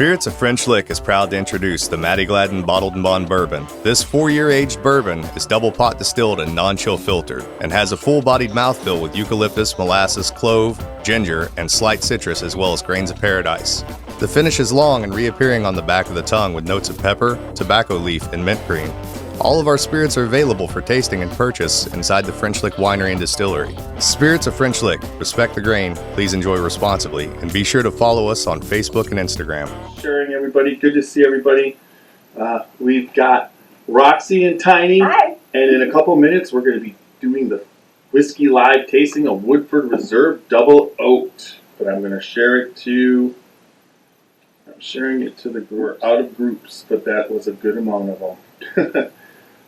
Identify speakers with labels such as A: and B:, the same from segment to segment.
A: Spirits of French Lick is proud to introduce the Matty Gladden Bottled and Bond Bourbon. This 4-year aged bourbon is double pot distilled and non-chill filtered and has a full-bodied mouthfeel with eucalyptus, molasses, clove, ginger, and slight citrus as well as grains of paradise. The finish is long and reappearing on the back of the tongue with notes of pepper, tobacco leaf, and mint cream. All of our spirits are available for tasting and purchase inside the French Lick Winery and Distillery. Spirits of French Lick. Respect the grain, please enjoy responsibly, and be sure to follow us on Facebook and Instagram.
B: Sharing, everybody. Good to see everybody. We've got Roxy and Tiny.
C: Hi.
B: And in a couple minutes, we're going to be doing the Whiskey Live tasting of Woodford Reserve Double Oaked. But I'm going to share it to... I'm sharing it to the group, out of groups, but that was a good amount of them.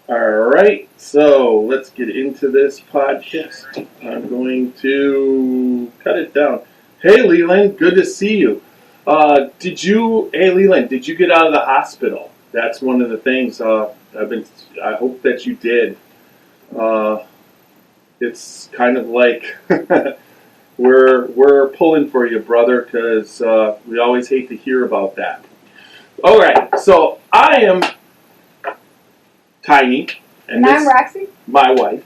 B: Alright, so let's get into this podcast. I'm going to cut it down. Hey Leland, good to see you. Hey Leland, did you get out of the hospital? That's one of the things I hope that you did. It's kind of like we're pulling for you, brother, because we always hate to hear about that. Alright, so I am Tiny,
C: and I'm Roxy,
B: my wife,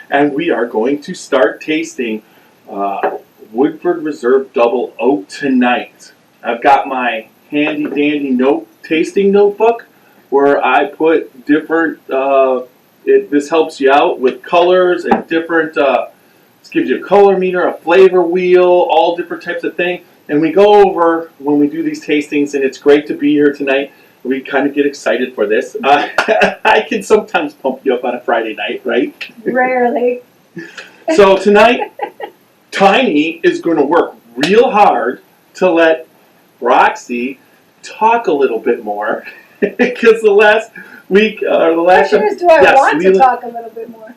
B: and we are going to start tasting Woodford Reserve Double Oak tonight. I've got my handy dandy tasting notebook where I put different. This helps you out with colors and different. This gives you a color meter, a flavor wheel, all different types of things, and we go over when we do these tastings. And it's great to be here tonight. We kind of get excited for this. I can sometimes pump you up on a Friday night, right?
C: Rarely.
B: So tonight, Tiny is going to work real hard to let Roxy talk a little bit more. Because the last week, or the last
C: time... do I want to talk a little bit more?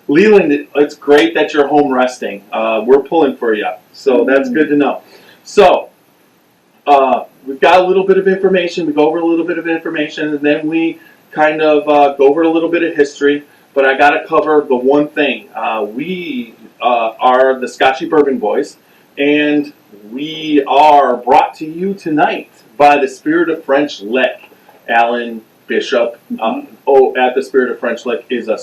B: Leland, it's great that you're home resting. We're pulling for you. So that's good to know. So... we've got a little bit of information. We go over a little bit of information, and then we kind of go over a little bit of history. But I got to cover the one thing. We are the Scotchy Bourbon Boys, and we are brought to you tonight by the Spirit of French Lick. Alan Bishop at the Spirit of French Lick is an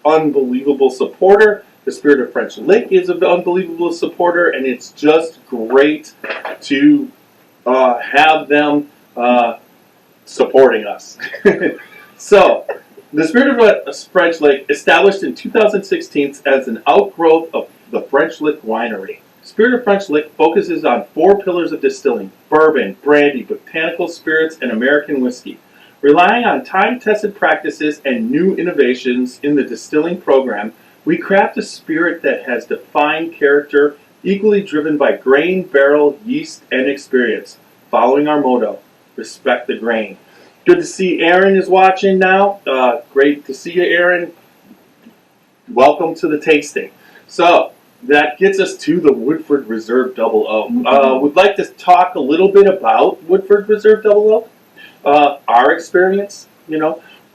B: unbelievable supporter. The Spirit of French Lick is an unbelievable supporter, and it's just great to have them supporting us. So, the Spirit of French Lick, established in 2016 as an outgrowth of the French Lick Winery. Spirit of French Lick focuses on 4 pillars of distilling: bourbon, brandy, botanical spirits, and American whiskey. Relying on time-tested practices and new innovations in the distilling program, we craft a spirit that has defined character, equally driven by grain, barrel, yeast, and experience. Following our motto, respect the grain. Good to see Aaron is watching now. Great to see you, Aaron. Welcome to the tasting. So, that gets us to the Woodford Reserve Double Oak. Would like to talk a little bit about Woodford Reserve Double Oak. Our experience,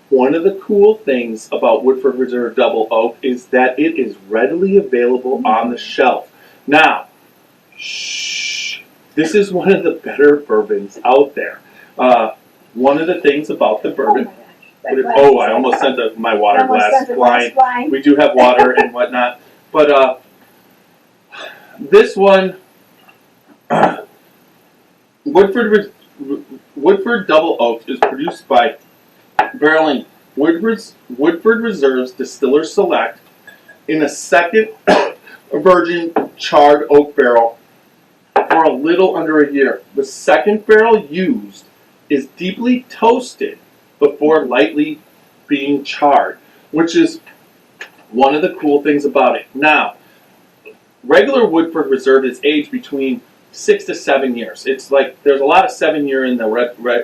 B: one of the cool things about Woodford Reserve Double Oak is that it is readily available on the shelf. Now, this is one of the better bourbons out there. One of the things about the bourbon... I almost sent my water glass flying. We do have water and whatnot. But this one, Woodford Double Oaked is produced by barreling Woodford Reserve's Distiller Select in a second virgin charred oak barrel for a little under a year. The second barrel used is deeply toasted before lightly being charred, which is one of the cool things about it. Now, regular Woodford Reserve is aged between 6 to 7 years. It's like there's a lot of 7-year in the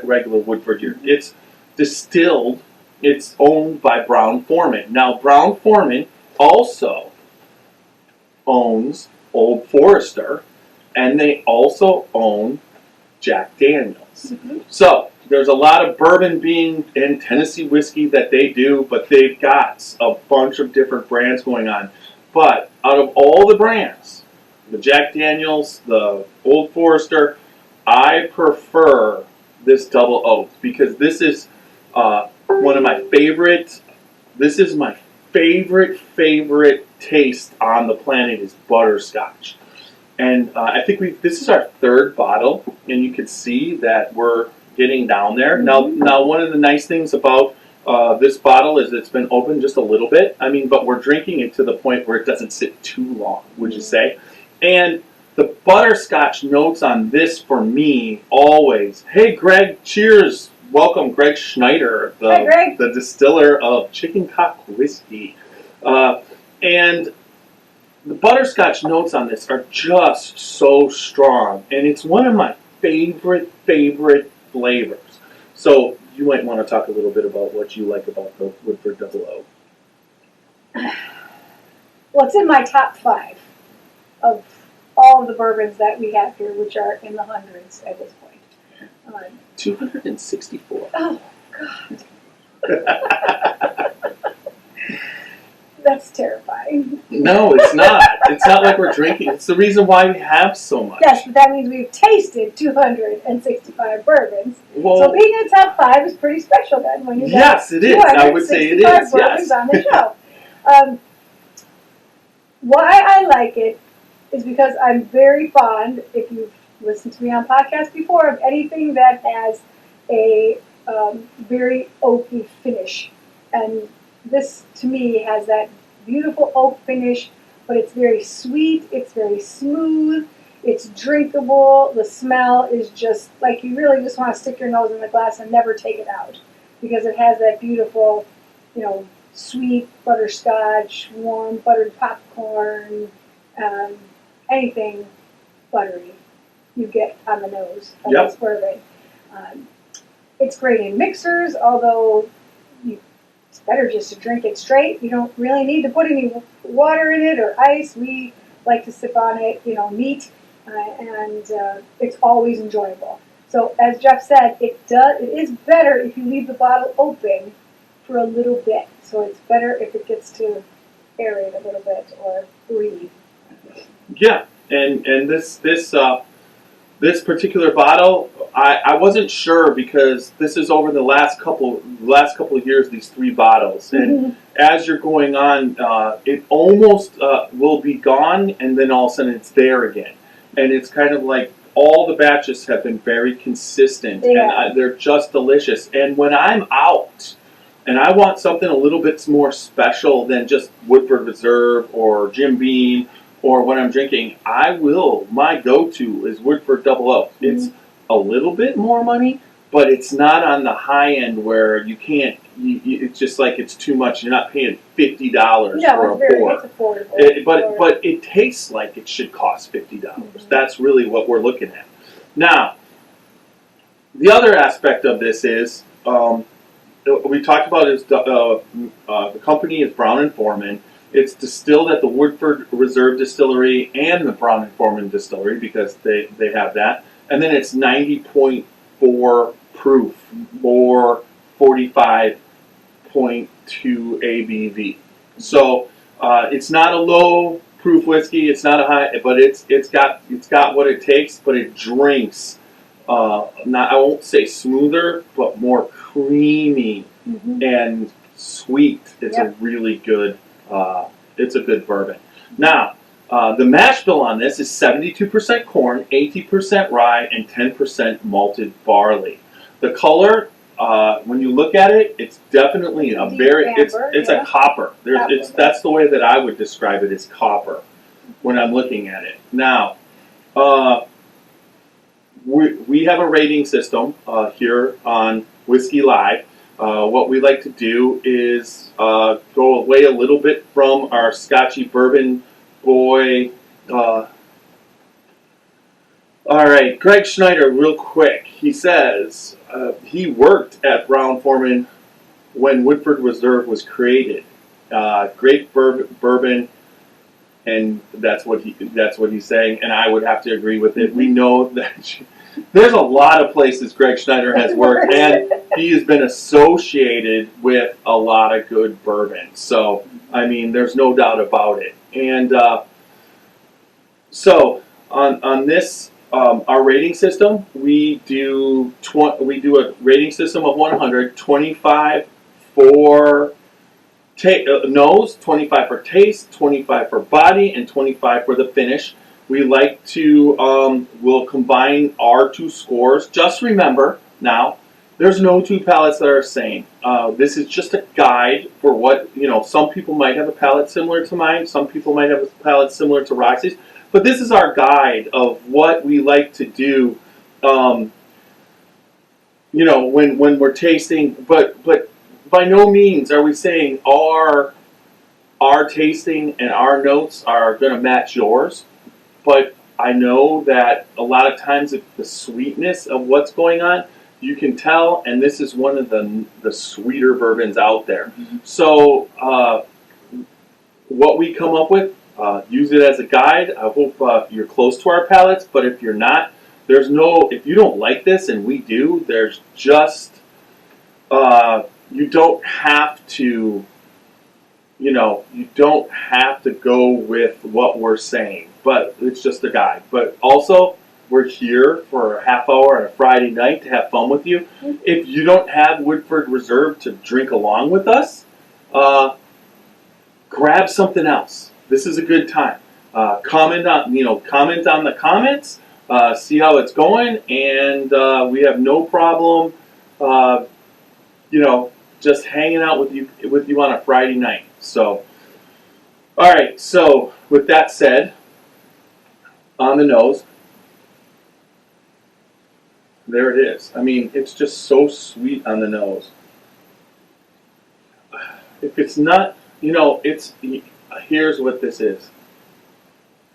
B: regular Woodford year. It's distilled. It's owned by Brown Forman. Now, Brown Forman also owns Old Forester, and they also own Jack Daniels. So there's a lot of bourbon being and Tennessee whiskey that they do, but they've got a bunch of different brands going on. But out of all the brands, the Jack Daniels, the Old Forester, I prefer this double oaked because this is one of my favorite. This is my favorite taste on the planet is butterscotch, and I think this is our third bottle, and you can see that we're getting down there. Now, one of the nice things about this bottle is it's been open just a little bit. I mean, but we're drinking it to the point where it doesn't sit too long, would you say? And the butterscotch notes on this for me always. Hey, Greg, cheers. Welcome, Greg Schneider, the distiller of Chicken Cock Whiskey. And the butterscotch notes on this are just so strong. And it's one of my favorite flavors. So you might want to talk a little bit about what you like about the Woodford Double Oak.
C: Well, it's in my top 5 of all of the bourbons that we have here, which are in the hundreds at this point.
B: 264.
C: Oh, God. That's terrifying.
B: No, it's not. It's not like we're drinking. It's the reason why we have so much.
C: Yes, but that means we've tasted 265 bourbons.
B: Well,
C: so being in the top 5 is pretty special then. When you
B: yes, it is. I would say it is.
C: Bourbons
B: Yes.
C: on the show. Why I like it is because I'm very fond, if you've listened to me on podcasts before, of anything that has a very oaky finish. And this, to me, has that beautiful oak finish, but it's very sweet, it's very smooth, it's drinkable, the smell is just, like, you really just want to stick your nose in the glass and never take it out. Because it has that beautiful, sweet butterscotch, warm buttered popcorn, anything buttery you get on the nose of this bourbon. It's great in mixers, although it's better just to drink it straight. You don't really need to put any water in it or ice. We like to sip on it, neat, and it's always enjoyable. So as Jeff said, it is better if you leave the bottle open for a little bit. So it's better if it gets to aerate a little bit or breathe.
B: Yeah, and this particular bottle, I wasn't sure because this is over the last couple of years, these 3 bottles, and as you're going on, it almost will be gone, and then all of a sudden it's there again, and it's kind of like all the batches have been very consistent, and they're just delicious. And when I'm out and I want something a little bit more special than just Woodford Reserve or Jim Beam, or when I'm drinking, my go-to is Woodford Double Oaked. It's a little bit more money, but it's not on the high end where you can't, it's just like it's too much. You're not paying $50 for a pour.
C: It's affordable.
B: But it tastes like it should cost $50. That's really what we're looking at. Now, the other aspect of this is, we talked about is the company is Brown Forman. It's distilled at the Woodford Reserve Distillery and the Brown Forman Distillery because they have that. And then it's 90.4 proof or 45.2 ABV. So it's not a low proof whiskey. It's not a high, but it's got what it takes. But it drinks I won't say smoother, but more creamy and sweet. It's a really good. It's a good bourbon. Now, the mash bill on this is 72% corn, 80% rye, and 10% malted barley. The color, when you look at it, it's definitely a very amber, it's a copper. That's the way that I would describe it, is copper when I'm looking at it. Now, we have a rating system here on Whiskey Live. What we like to do is go away a little bit from our Scotchy bourbon boy. All right, Greg Schneider, real quick. He says he worked at Brown Forman when Woodford Reserve was created. Great bourbon, and that's what he's saying. And I would have to agree with it. We know that. There's a lot of places Greg Schneider has worked, and he has been associated with a lot of good bourbon. So, I mean, there's no doubt about it. And so, on this Our rating system, we do a rating system of 100, 25 for nose, 25 for taste, 25 for body, and 25 for the finish. We like to, we'll combine our two scores. Just remember now, there's no two palettes that are the same. This is just a guide for what, some people might have a palette similar to mine, some people might have a palette similar to Roxy's, but this is our guide of what we like to do, when we're tasting, but by no means are we saying our tasting and our notes are going to match yours. But I know that a lot of times the sweetness of what's going on, you can tell, and this is one of the sweeter bourbons out there.
C: Mm-hmm.
B: So what we come up with, use it as a guide. I hope you're close to our palates, but if you're not, if you don't like this and we do, there's just, you don't have to, you don't have to go with what we're saying, but it's just a guide. But also, we're here for a half hour on a Friday night to have fun with you.
C: Mm-hmm.
B: If you don't have Woodford Reserve to drink along with us, grab something else. This is a good time. Comment on the comments, see how it's going, and we have no problem, just hanging out with you on a Friday night. So, all right. So, with that said, on the nose, there it is. I mean, it's just so sweet on the nose. If it's not, here's what this is.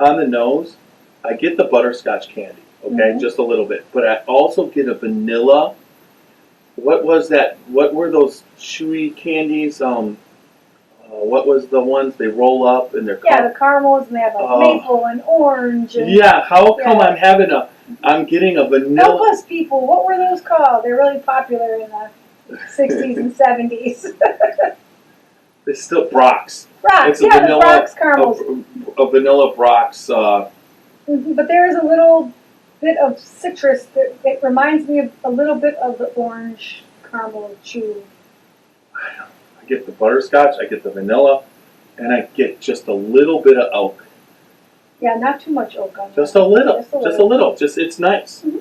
B: On the nose, I get the butterscotch candy, okay, just a little bit, but I also get a vanilla. What was that? What were those chewy candies? What was the ones they roll up and they're
C: the caramels, and they have like maple and orange. And,
B: how come I'm getting a vanilla?
C: Help us, people. What were those called? They're really popular in the 60s and 70s.
B: They still Brock's.
C: Brock's,
B: the vanilla,
C: Brock's caramels.
B: A vanilla Brock's.
C: But there is a little bit of citrus that it reminds me of a little bit of the orange caramel chew.
B: I get the butterscotch, I get the vanilla, and I get just a little bit of oak.
C: Yeah, not too much oak on
B: Just a little. It's nice.
C: Mm-hmm.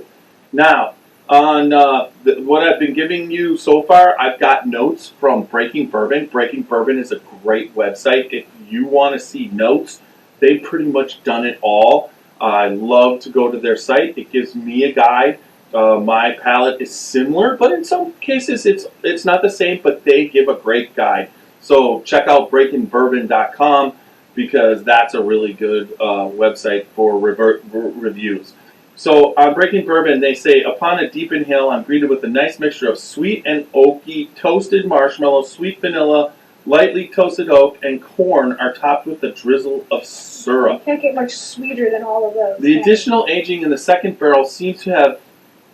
B: Now, on what I've been giving you so far, I've got notes from Breaking Bourbon. Breaking Bourbon is a great website. If you want to see notes, they've pretty much done it all. I love to go to their site. It gives me a guide. My palate is similar, but in some cases it's not the same, but they give a great guide. So check out breakingbourbon.com because that's a really good website for reviews. So on Breaking Bourbon, they say, upon a deep inhale, I'm greeted with a nice mixture of sweet and oaky, toasted marshmallow, sweet vanilla, lightly toasted oak, and corn are topped with a drizzle of syrup.
C: You can't get much sweeter than all of those.
B: The additional aging in the second barrel seems to have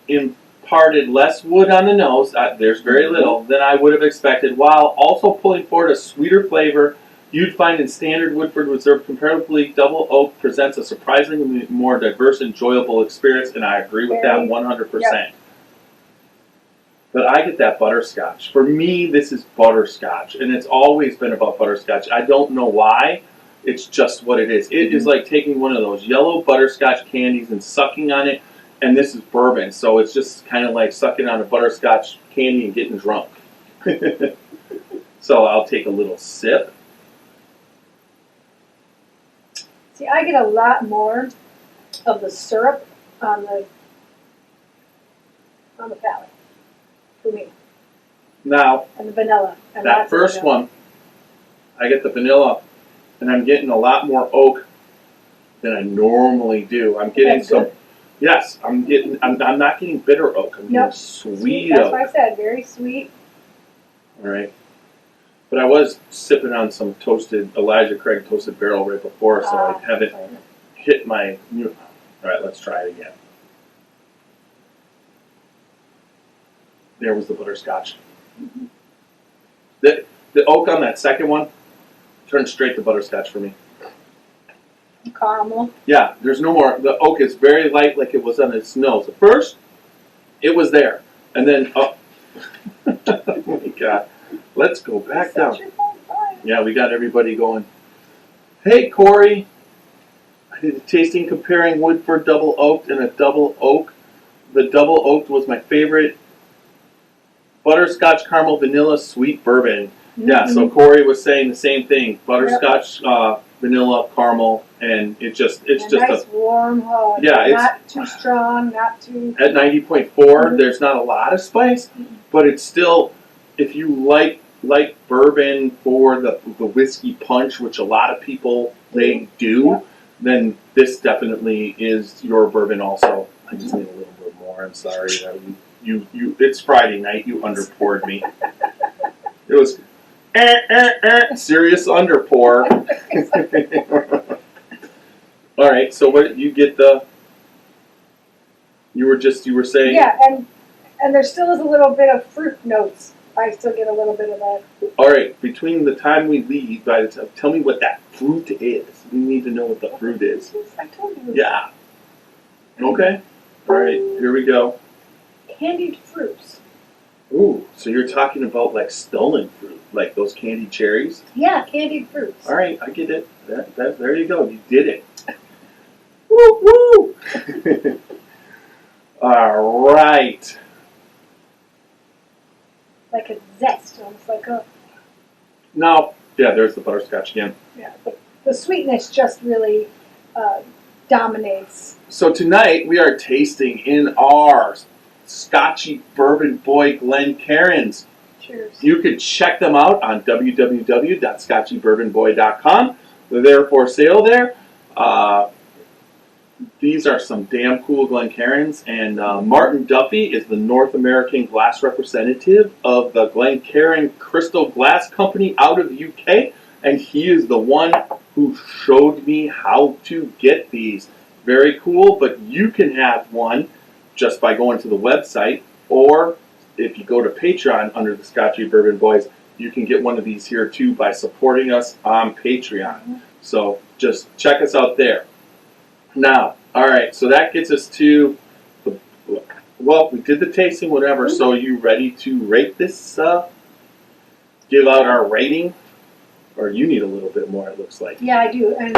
B: imparted less wood on the nose, there's very little, than I would have expected, while also pulling forward a sweeter flavor you'd find in standard Woodford Reserve. Comparatively, Double Oak presents a surprisingly more diverse, enjoyable experience, and I agree with that 100%. Yep. But I get that butterscotch. For me, this is butterscotch, and it's always been about butterscotch. I don't know why. It's just what it is. It is like taking one of those yellow butterscotch candies and sucking on it, and this is bourbon, so it's just kind of like sucking on a butterscotch candy and getting drunk. So I'll take a little sip.
C: See, I get a lot more of the syrup on the palate for me.
B: Now,
C: and the vanilla. And
B: that first one, I get the vanilla, and I'm getting a lot more oak than I normally do. I'm getting some. Good. Yes, I'm not getting bitter oak. I'm getting sweet oak.
C: That's what I said. Very sweet.
B: All right. But I was sipping on some toasted Elijah Craig toasted barrel right before, so I haven't hit my new. All right, let's try it again. There was the butterscotch. Mm-hmm. The oak on that second one turned straight to butterscotch for me.
C: Caramel.
B: Yeah, there's no more. The oak is very light, like it was on its nose. At first, it was there, and then oh, oh my God, let's go back down. Yeah, we got everybody going. Hey, Corey. I did a tasting comparing Woodford Double Oaked and a Double Oak. The Double Oaked was my favorite. Butterscotch caramel vanilla sweet bourbon. Yeah, so Corey was saying the same thing. Butterscotch, vanilla, caramel, and it's just
C: nice warm hug.
B: Yeah, it's
C: not too strong, not too.
B: At 90.4, there's not a lot of spice, but it's still, if you like bourbon for the whiskey punch, which a lot of people they do, then this definitely is your bourbon. Also, I just need a little bit more. I'm sorry. You it's Friday night. You underpoured me. It was serious underpour. All right. So what you get the? You were saying.
C: Yeah, and there still is a little bit of fruit notes. I still get a little bit of that.
B: All right. Between the time we leave, by the time, tell me what that fruit is. We need to know what the fruit is.
C: I told you.
B: Yeah. Okay. All right. Here we go.
C: Candied fruits.
B: Ooh, so you're talking about like stolen fruit, like those candied cherries?
C: Yeah, candied fruits.
B: All right, I get it. There you go. You did it. Woo woo. All right.
C: Like a zest, almost like a.
B: Now, yeah, there's the butterscotch again.
C: Yeah, the sweetness just really dominates.
B: So tonight we are tasting in our Scotchy Bourbon Boy Glencairns.
C: Cheers.
B: You can check them out on www.scotchybourbonboy.com. They're for sale there. These are some damn cool Glencairns, and Martin Duffy is the North American glass representative of the Glencairn Crystal Glass Company out of the UK, and he is the one who showed me how to get these. Very cool, but you can have one just by going to the website, or if you go to Patreon under the Scotchy Bourbon Boys, you can get one of these here too by supporting us on Patreon. So just check us out there. Now, all right, so that gets us to, well, we did the tasting, whatever, so you ready to rate this, give out our rating? Or you need a little bit more, it looks like.
C: Yeah, I do. And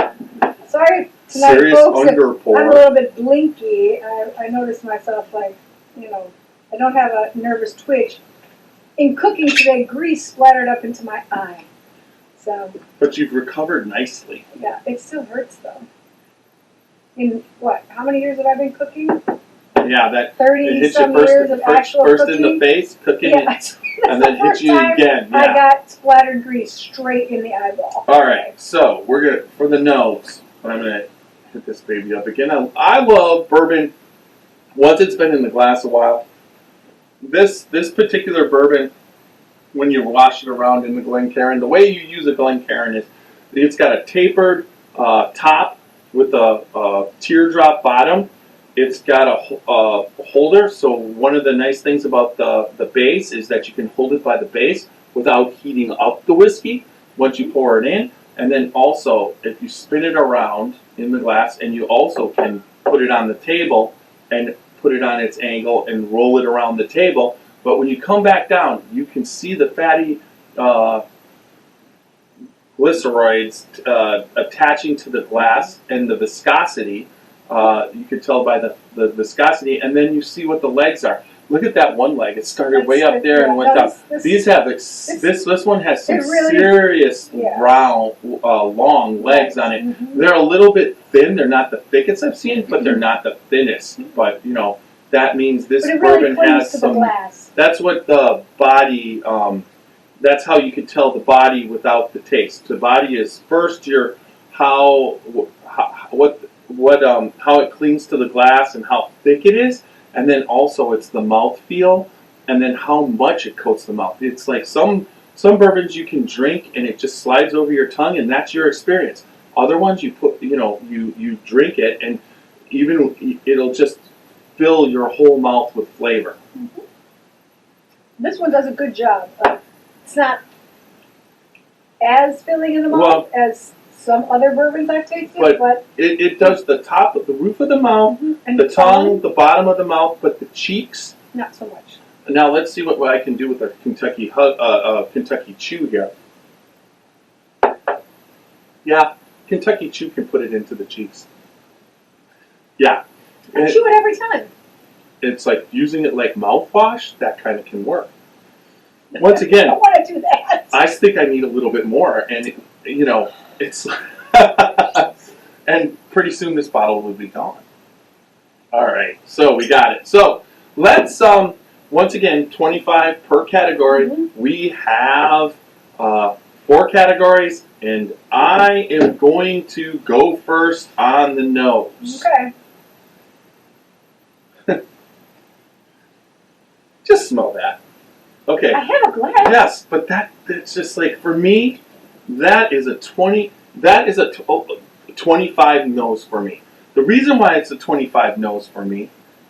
C: sorry tonight,
B: Serious
C: folks,
B: underpour.
C: I'm a little bit blinky. I noticed myself, like, I don't have a nervous twitch. In cooking today, grease splattered up into my eye. So.
B: But you've recovered nicely.
C: Yeah, it still hurts though. In what? How many years have I been cooking?
B: Yeah, that
C: 30 some years of actual
B: first
C: cooking.
B: in the face, cooking,
C: Yeah,
B: and then hit you again. Yeah.
C: I got splattered grease straight in the eyeball.
B: All right, so we're gonna for the nose. I'm gonna hit this baby up again. I love bourbon. Once it's been in the glass a while, this particular bourbon, when you wash it around in the Glencairn, the way you use a Glencairn is it's got a tapered top with a teardrop bottom. It's got a holder, so one of the nice things about the base is that you can hold it by the base without heating up the whiskey once you pour it in. And then also, if you spin it around in the glass, and you also can put it on the table and put it on its angle and roll it around the table. But when you come back down, you can see the fatty glyceroids attaching to the glass and the viscosity. You can tell by the viscosity, and then you see what the legs are. Look at that one leg. It started way up there and went up. These have this one has some really, serious round, long legs on it. Mm-hmm. They're a little bit thin. They're not the thickest I've seen, but they're not the thinnest. Mm-hmm. But that means this bourbon has some. That's what the body. That's how you can tell the body without the taste. The body is first how it clings to the glass and how thick it is, and then also it's the mouth feel, and then how much it coats the mouth. It's like some bourbons you can drink and it just slides over your tongue, and that's your experience. Other ones you put, you drink it, and even it'll just fill your whole mouth with flavor.
C: Mm-hmm. This one does a good job. It's not as filling in the mouth as some other bourbons I've tasted, but
B: it does the top of the roof of the mouth,
C: and
B: the tongue, the bottom of the mouth, but the cheeks,
C: not so much.
B: Now let's see what I can do with a Kentucky Kentucky Chew here. Yeah, Kentucky Chew can put it into the cheeks. Yeah.
C: I chew it every time.
B: It's like using it like mouthwash. That kind of can work. Once again,
C: I don't want to do that.
B: I think I need a little bit more, and it's and pretty soon this bottle will be gone. All right, so we got it. So let's once again, 25 per category.
C: Mm-hmm.
B: We have 4 categories, and I am going to go first on the nose.
C: Okay.
B: Just smell that. Okay.
C: I have a glass.
B: Yes, but that's just like, for me, that is a 25 nose for me. The reason why it's a 25 nose for me,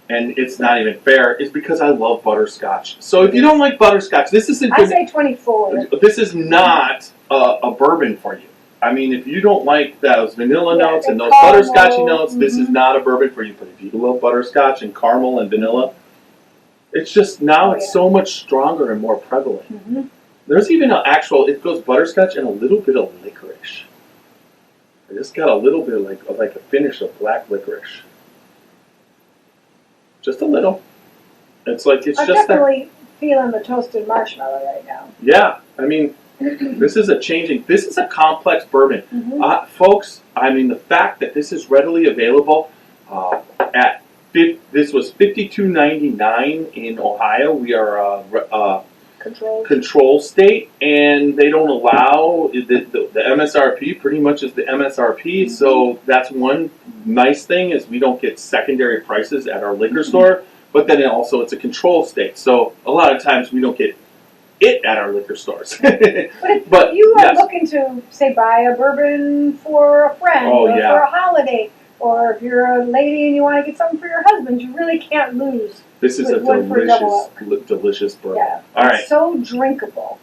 B: and it's not even fair, is because I love butterscotch. So if you don't like butterscotch, this isn't.
C: I say 24.
B: This is not a bourbon for you. I mean, if you don't like those vanilla notes and those butterscotchy notes, this is not a bourbon for you. But if you love butterscotch and caramel and vanilla, it's just it's so much stronger and more prevalent.
C: Mm-hmm.
B: There's even it goes butterscotch and a little bit of licorice. I just got a little bit of like a finish of black licorice. Just a little. It's like I'm
C: definitely feeling the toasted marshmallow right now.
B: Yeah, I mean, this is a complex bourbon, folks. I mean, the fact that this is readily available this was $52.99 in Ohio. We are control state, and they don't allow the MSRP. Pretty much is the MSRP. So that's one nice thing, is we don't get secondary prices at our liquor store. But then also it's a control state, so a lot of times we don't get it at our liquor stores.
C: But if you are looking to, say, buy a bourbon for a friend or for a holiday, or if you're a lady and you want to get something for your husband, you really can't lose.
B: This is a delicious bourbon.
C: Yeah.
B: All right.
C: It's so drinkable.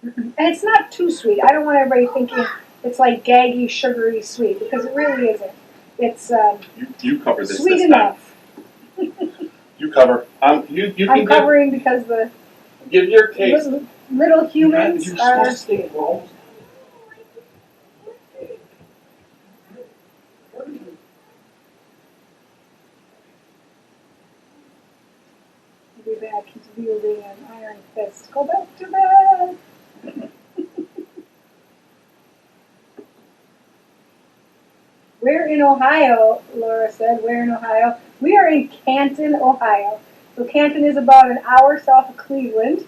C: And it's not too sweet. I don't want everybody thinking it's like gaggy, sugary sweet, because it really isn't. It's
B: you cover this
C: sweet
B: this
C: enough.
B: You cover.
C: I'm covering because the
B: give your taste.
C: Little humans are. Be back. He's wielding an iron fist. Go back to bed. We're in Ohio, Laura said. We're in Ohio. We are in Canton, Ohio. So Canton is about an hour south of Cleveland,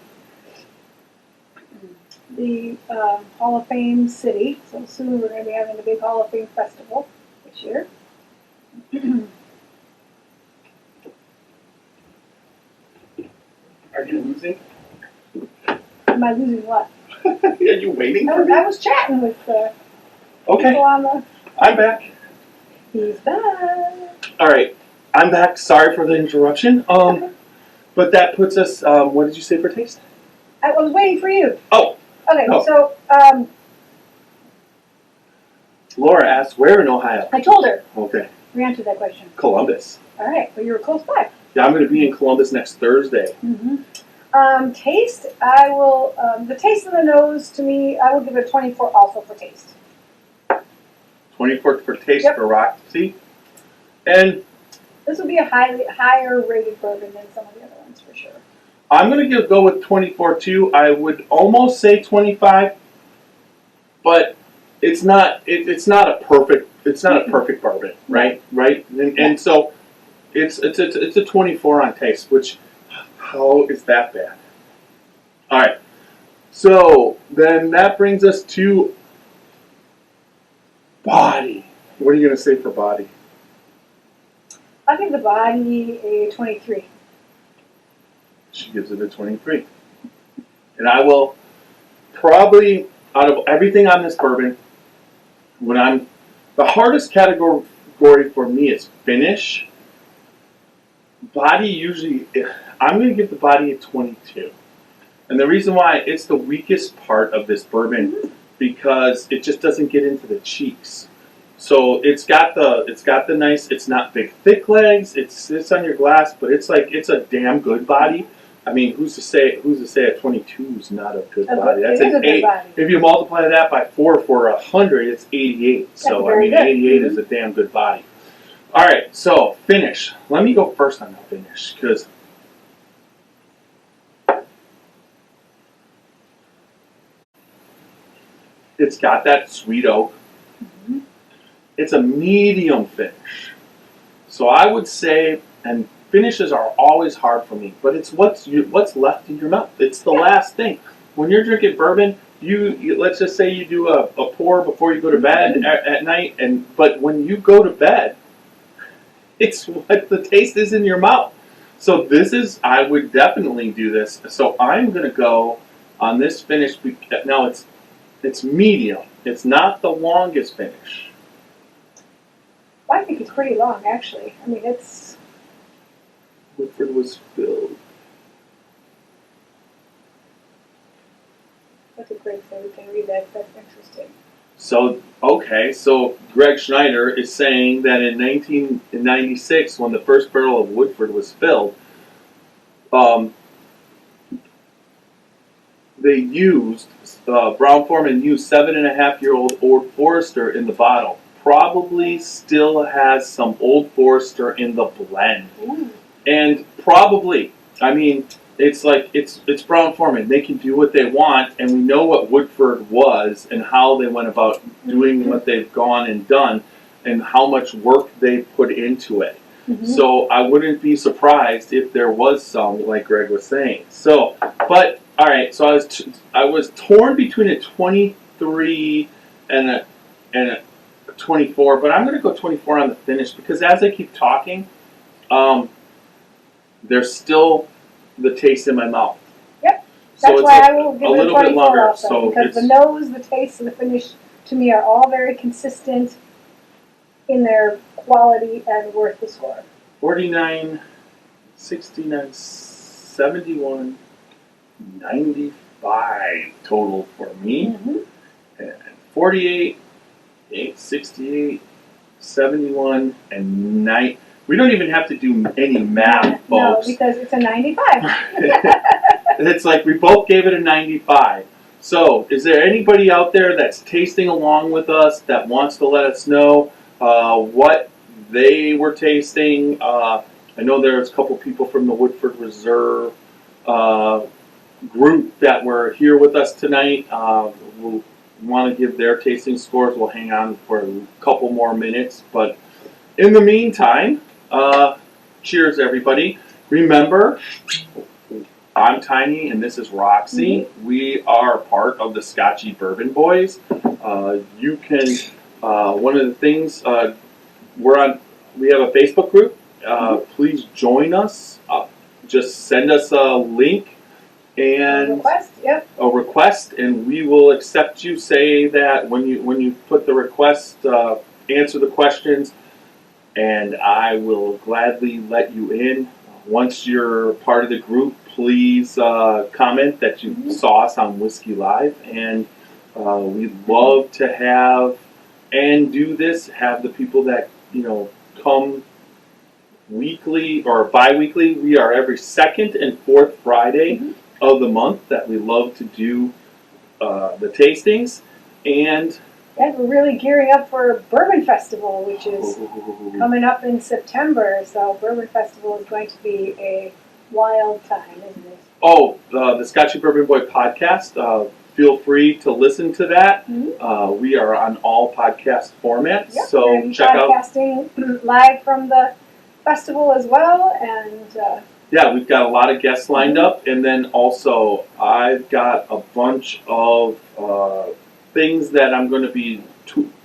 C: the Hall of Fame city. So soon we're going to be having the big Hall of Fame festival this year.
B: Are you losing?
C: Am I losing what?
B: Are you waiting for me?
C: I was chatting with people on the...
B: I'm back.
C: He's back.
B: All right. I'm back. Sorry for the interruption. But that puts us, what did you say for taste?
C: I was waiting for you.
B: Oh.
C: Okay, so...
B: Laura asked, where in Ohio?
C: I told her.
B: Okay.
C: We answered that question.
B: Columbus.
C: All right, well, you were close by.
B: Yeah, I'm going to be in Columbus next Thursday.
C: Taste, I will, the taste of the nose, to me, I will give it a 24 also for taste.
B: 24 for taste for Roxy. And
C: this will be a higher rated bourbon than some of the other ones for sure.
B: I'm going to go with 24 too. I would almost say 25, but it's not a perfect bourbon, right? And so it's a 24 on taste, which how is that bad? All right. So then that brings us to body. What are you going to say for body?
C: I'll give the body a 23.
B: She gives it a 23. And I will probably, out of everything on this bourbon, the hardest category for me is finish. Body usually, I'm going to give the body a 22. And the reason why, it's the weakest part of this bourbon. because it just doesn't get into the cheeks. So it's got the nice. It's not big, thick legs. It sits on your glass, but it's a damn good body. I mean, who's to say a 22 is not a good body? That's an 8. If you multiply that by 4 for 100, it's 88. So I mean, 88 is a damn good body. All right, so finish. Let me go first on the finish because it's got that sweet oak. Mm-hmm. It's a medium finish. So I would say, and finishes are always hard for me, but it's what's left in your mouth. It's the last thing. When you're drinking bourbon, you let's just say you do a pour before you go to bed at night, but when you go to bed, it's what the taste is in your mouth. So I would definitely do this. So I'm going to go on this finish. Now it's medium. It's not the longest finish.
C: Well, I think it's pretty long, actually. I mean, it's...
B: Woodford was filled.
C: That's a great thing. We can read that. That's interesting.
B: So Greg Schneider is saying that in 1996, when the first barrel of Woodford was filled, Brown Forman used 7.5-year-old Old Forester in the bottle. Probably still has some Old Forester in the blend.
C: Ooh.
B: And probably, I mean, it's Brown Forman. They can do what they want, and we know what Woodford was and how they went about doing what they've gone and done and how much work they put into it. Mm-hmm. So I wouldn't be surprised if there was some, like Greg was saying. So, but, all right, so I was torn between a 23 and a 24, but I'm going to go 24 on the finish because as I keep talking, there's still the taste in my mouth.
C: Yep.
B: So
C: that's why I will give it a 24 also,
B: so
C: because the nose, the taste, and the finish to me are all very consistent in their quality and worth the score.
B: 49, 69, 71, 95 total for me. Mm-hmm. And 48, 68, 71, and 90. We don't even have to do any math, folks.
C: No, because it's a 95.
B: It's like we both gave it a 95. So, is there anybody out there that's tasting along with us that wants to let us know what they were tasting? I know there's a couple people from the Woodford Reserve group that were here with us tonight. We'll want to give their tasting scores. We'll hang on for a couple more minutes. But in the meantime, cheers, everybody. Remember, I'm Tiny, and this is Roxy. Mm-hmm. We are part of the Scotchy Bourbon Boys. You can, one of the things, we have a Facebook group. Please join us. Just send us a link and a request, and we will accept you. Say that when you put the request, answer the questions, and I will gladly let you in. Once you're part of the group, please comment that you saw us on Whiskey Live, and we'd love to have and do this. Have the people that come weekly or bi-weekly. We are every second and fourth Friday of the month that we love to do the tastings. And
C: we're really gearing up for Bourbon Festival, which is coming up in September. So Bourbon Festival is going to be a wild time, isn't it?
B: Oh, the Scotchy Bourbon Boy podcast. Feel free to listen to that. Mm-hmm. We are on all podcast formats. Yep, so check out.
C: Podcasting live from the festival as well, and
B: we've got a lot of guests lined up, and then also I've got a bunch of things that I'm going to be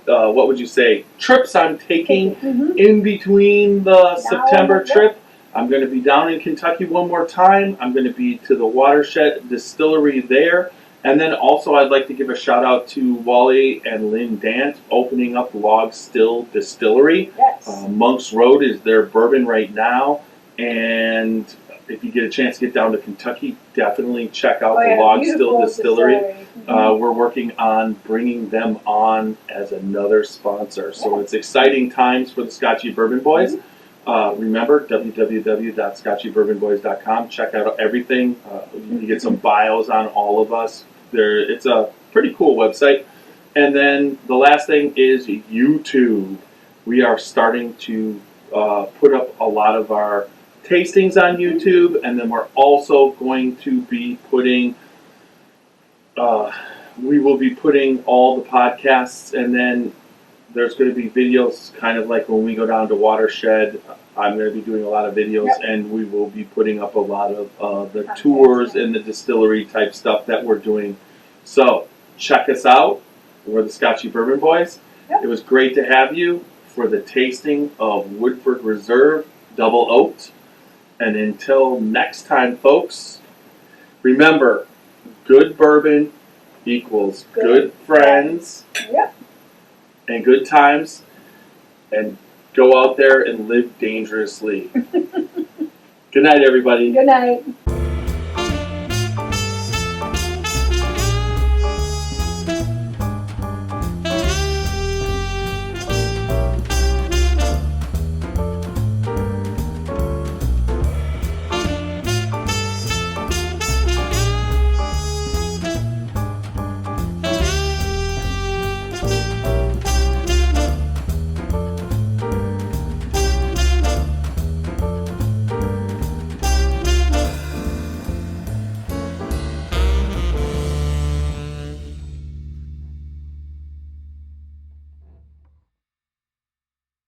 B: what would you say, trips I'm taking in between the September trip. I'm going to be down in Kentucky one more time. I'm going to be to the Watershed Distillery there. And then also I'd like to give a shout out to Wally and Lynn Dant opening up Log Still Distillery.
C: Yes.
B: Monks Road is their bourbon right now. And if you get a chance to get down to Kentucky, definitely check out
C: Oh,
B: the
C: yeah,
B: Log
C: beautiful
B: Still Distillery.
C: Mhm.
B: We're working on bringing them on as another sponsor. So it's exciting times for the Scotchy Bourbon Boys. Remember, www.scotchybourbonboys.com. Check out everything. You can get some bios on all of us. It's a pretty cool website. And then the last thing is YouTube. We are starting to put up a lot of our tastings on YouTube, and then we're also going to be putting we will be putting all the podcasts, and then there's going to be videos, kind of like when we go down to Watershed. I'm going to be doing a lot of videos, and we will be putting up a lot of the tours and the distillery type stuff that we're doing. So check us out. We're the Scotchy Bourbon Boys. It was great to have you for the tasting of Woodford Reserve Double Oaked. And until next time, folks, remember, good bourbon equals good friends and good times. And go out there and live dangerously. Good night, everybody.
C: Good night.